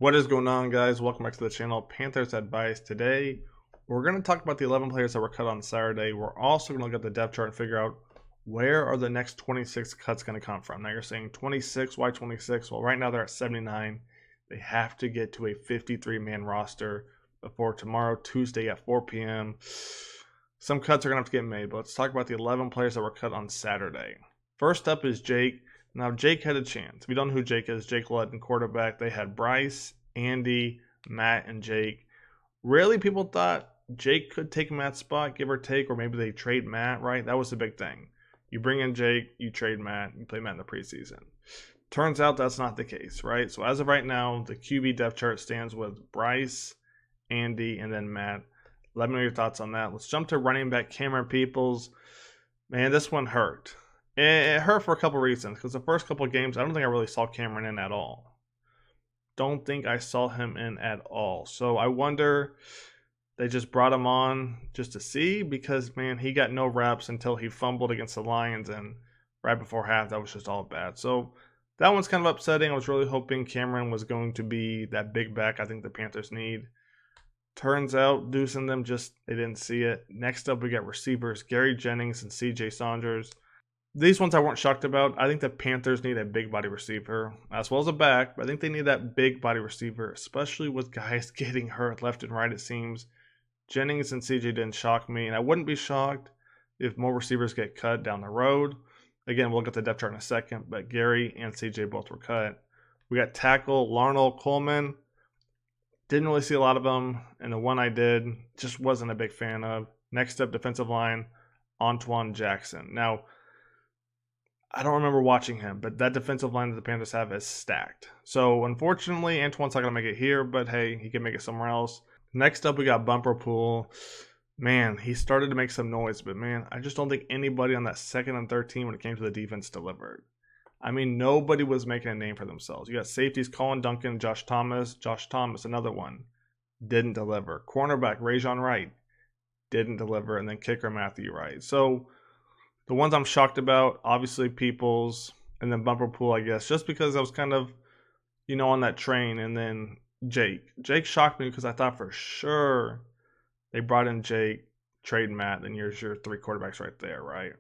What is going on, guys? Welcome back to the channel. Panthers Advice. Today, we're going to talk about the 11 players that were cut on Saturday. We're also going to look at the depth chart and figure out where are the next 26 cuts going to come from. Now, you're saying 26, why 26? Well, right now they're at 79. They have to get to a 53-man roster before tomorrow, Tuesday at 4 p.m. Some cuts are going to have to get made, but let's talk about the 11 players that were cut on Saturday. First up is Jake. Now, Jake had a chance. If you don't know who Jake is, Jake Ludden, quarterback. They had Bryce, Andy, Matt, and Jake. Really, people thought Jake could take Matt's spot, give or take, or maybe they trade Matt, right? That was the big thing. You bring in Jake, you trade Matt, you play Matt in the preseason. Turns out that's not the case, right? So as of right now, the QB depth chart stands with Bryce, Andy, and then Matt. Let me know your thoughts on that. Let's jump to running back Cameron Peoples. Man, this one hurt. It hurt for a couple reasons, because the first couple of games, I don't think I really saw Cameron in at all. Don't think I saw him in at all. So I wonder they just brought him on just to see, because, man, he got no reps until he fumbled against the Lions, and right before half, that was just all bad. So that one's kind of upsetting. I was really hoping Cameron was going to be that big back I think the Panthers need. Turns out, Deuce and them they didn't see it. Next up, we got receivers Gary Jennings and CJ Saunders. These ones I weren't shocked about. I think the Panthers need a big body receiver as well as a back, but I think they need that big body receiver, especially with guys getting hurt left and right, it seems. Jennings and CJ didn't shock me, and I wouldn't be shocked if more receivers get cut down the road. Again, we'll look at the depth chart in a second, but Gary and CJ both were cut. We got tackle Larnell Coleman. Didn't really see a lot of them, and the one I did just wasn't a big fan of. Next up, defensive line, Antoine Jackson. Now, I don't remember watching him, but that defensive line that the Panthers have is stacked. So, unfortunately, Antoine's not going to make it here, but hey, he can make it somewhere else. Next up, we got Bumper Pool. Man, he started to make some noise, but man, I just don't think anybody on that second and third team when it came to the defense delivered. I mean, nobody was making a name for themselves. You got safeties Colin Duncan, Josh Thomas. Josh Thomas, another one, didn't deliver. Cornerback Rajon Wright didn't deliver, and then kicker Matthew Wright. So the ones I'm shocked about, obviously Peoples, and then Bumper Pool, I guess, just because I was kind of, on that train. And then Jake. Jake shocked me because I thought for sure they brought in Jake, trade Matt, then here's your three quarterbacks right there, right?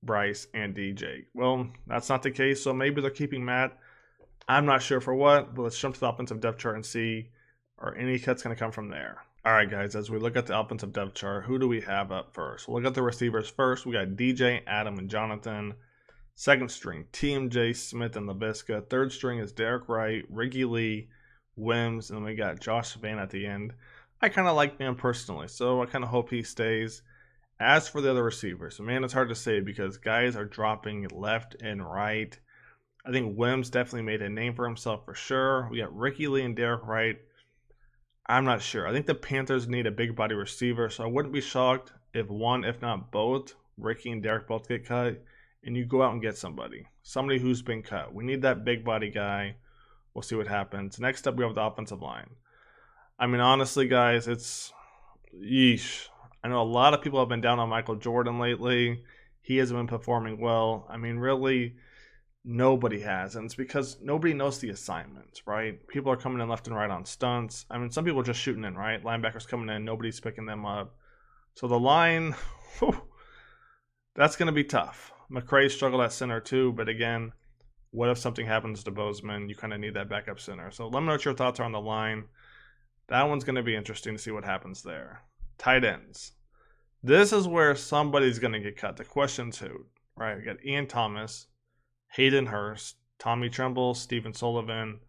Bryce, Andy, Jake. Well, that's not the case, so maybe they're keeping Matt. I'm not sure for what, but let's jump to the offensive depth chart and see are any cuts going to come from there. All right, guys, as we look at the offensive depth chart, who do we have up first? We'll look at the receivers first. We got DJ, Adam, and Jonathan. Second string, TMJ, Smith, and LaVisca. Third string is Derek Wright, Ricky Lee, Wims, and we got Josh Van at the end. I kind of like him personally, so I kind of hope he stays. As for the other receivers, man, it's hard to say because guys are dropping left and right. I think Wims definitely made a name for himself for sure. We got Ricky Lee and Derek Wright. I'm not sure. I think the Panthers need a big body receiver, so I wouldn't be shocked if one, if not both, Ricky and Derek both get cut, and you go out and get somebody who's been cut. We need that big body guy. We'll see what happens. Next up, we have the offensive line. I mean, honestly, guys, it's yeesh. I know a lot of people have been down on Michael Jordan lately. He hasn't been performing well. I mean, really, nobody has. And it's because nobody knows the assignments, right? People are coming in left and right on stunts. I mean, some people are just shooting in, right? Linebackers coming in, nobody's picking them up. So the line, that's going to be tough. McCray struggled at center too, but again, what if something happens to Bozeman? You kind of need that backup center. So let me know what your thoughts are on the line. That one's going to be interesting to see what happens there. Tight ends. This is where somebody's going to get cut. The question's who, right? We got Ian Thomas, Hayden Hurst, Tommy Tremble, Stephen Sullivan,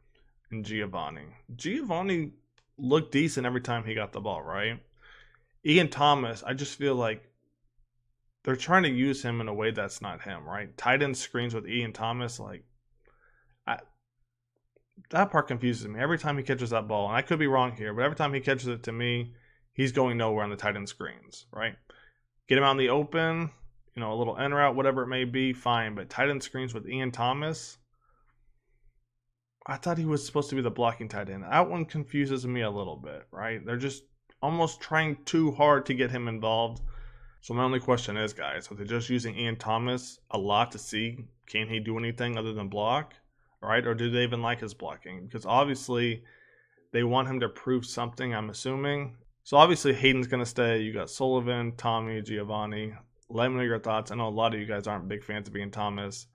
and Giovanni. Giovanni looked decent every time he got the ball, right? Ian Thomas, I just feel like they're trying to use him in a way that's not him, right? Tight end screens with Ian Thomas, that part confuses me. Every time he catches that ball, and I could be wrong here, but every time he catches it, to me, he's going nowhere on the tight end screens, right? Get him out in the open, a little end route, whatever it may be, fine. But tight end screens with Ian Thomas, I thought he was supposed to be the blocking tight end. That one confuses me a little bit, right? They're just almost trying too hard to get him involved. So my only question is, guys, are they just using Ian Thomas a lot to see, can he do anything other than block, right? Or do they even like his blocking? Because obviously They want him to prove something, I'm assuming. So obviously Hayden's going to stay. You got Sullivan, Tommy, Giovanni. Let me know your thoughts. I know a lot of you guys aren't big fans of Ian Thomas.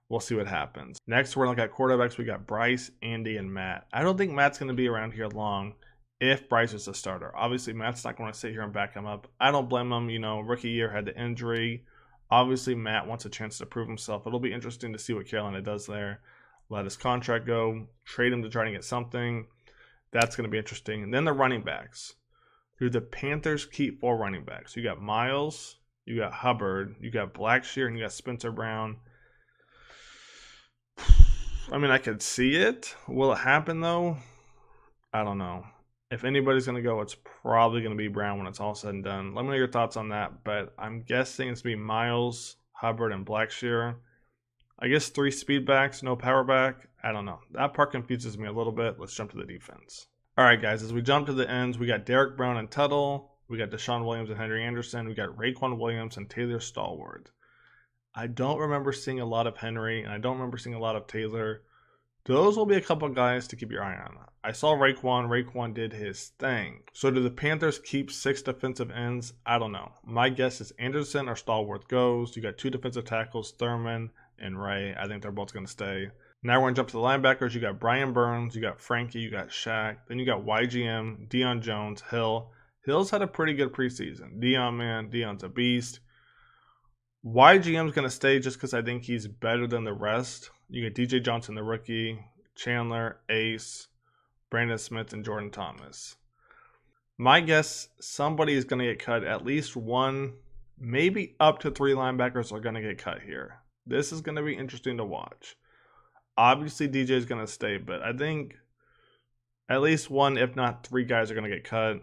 We'll see what happens. Next, we're going to look at quarterbacks. We got Bryce, Andy, and Matt. I don't think Matt's going to be around here long if Bryce is a starter. Obviously, Matt's not going to sit here and back him up. I don't blame him. You know, rookie year had the injury. Obviously, Matt wants a chance to prove himself. It'll be interesting to see what Carolina does there. Let his contract go. Trade him to try to get something. That's going to be interesting. And then the running backs. Do the Panthers keep 4 running backs? You got Miles, you got Hubbard, you got Blackshear, and you got Spencer Brown. I mean, I could see it. Will it happen, though? I don't know. If anybody's going to go, it's probably going to be Brown when it's all said and done. Let me know your thoughts on that. But I'm guessing it's going to be Miles, Hubbard, and Blackshear. I guess 3 speed backs, no power back. I don't know. That part confuses me a little bit. Let's jump to the defense. All right, guys, as we jump to the ends, we got Derek Brown and Tuttle. We got Deshaun Williams and Henry Anderson. We got Raekwon Williams and Taylor Stallworth. I don't remember seeing a lot of Henry, and I don't remember seeing a lot of Taylor. Those will be a couple guys to keep your eye on. I saw Raekwon. Raekwon did his thing. So do the Panthers keep 6 defensive ends? I don't know. My guess is Anderson or Stallworth goes. You got 2 defensive tackles, Thurman and Ray. I think they're both going to stay. Now we're going to jump to the linebackers. You got Brian Burns, you got Frankie, you got Shaq. Then you got YGM, Deion Jones, Hill. Hill's had a pretty good preseason. Deion's a beast. YGM's going to stay just because I think he's better than the rest. You got DJ Johnson, the rookie, Chandler, Ace, Brandon Smith, and Jordan Thomas. My guess, somebody is going to get cut. At least 1, maybe up to 3 linebackers are going to get cut here. This is going to be interesting to watch. Obviously, DJ is going to stay, but I think at least 1, if not 3 guys are going to get cut.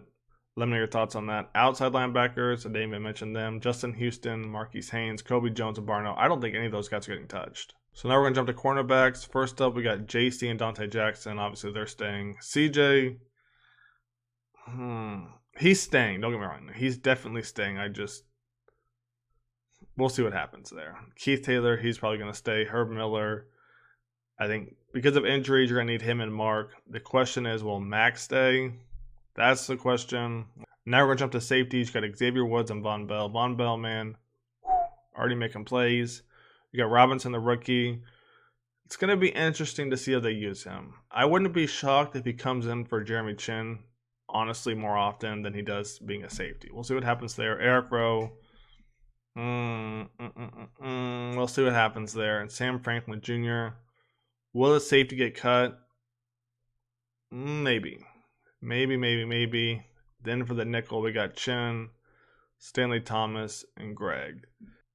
Let me know your thoughts on that. Outside linebackers, I didn't even mention them. Justin Houston, Marquise Haynes, Kobe Jones, and Barno. I don't think any of those guys are getting touched. So now we're going to jump to cornerbacks. First up, we got JC and Dante Jackson. Obviously, they're staying. CJ, he's staying. Don't get me wrong. He's definitely staying. We'll see what happens there. Keith Taylor, he's probably going to stay. Herb Miller, I think because of injuries, you're going to need him and Mark. The question is, will Max stay? That's the question. Now we're going to jump to safeties. You got Xavier Woods and Von Bell. Von Bell, man, already making plays. You got Robinson, the rookie. It's going to be interesting to see how they use him. I wouldn't be shocked if he comes in for Jeremy Chin, honestly, more often than he does being a safety. We'll see what happens there. Eric Rowe. We'll see what happens there. And Sam Franklin Jr. Will the safety get cut? Maybe. Then for the nickel, we got Chin, Stanley Thomas, and Greg.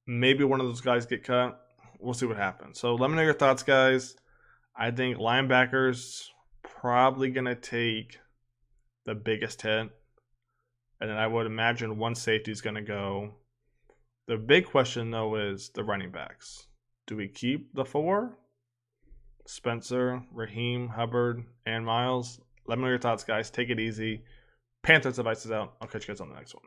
Maybe one of those guys get cut. We'll see what happens. So let me know your thoughts, guys. I think linebackers probably going to take the biggest hit. And then I would imagine 1 safety is going to go. The big question, though, is the running backs. Do we keep the 4? Spencer, Raheem, Hubbard, and Miles? Let me know your thoughts, guys. Take it easy. Panthers advice is out. I'll catch you guys on the next one.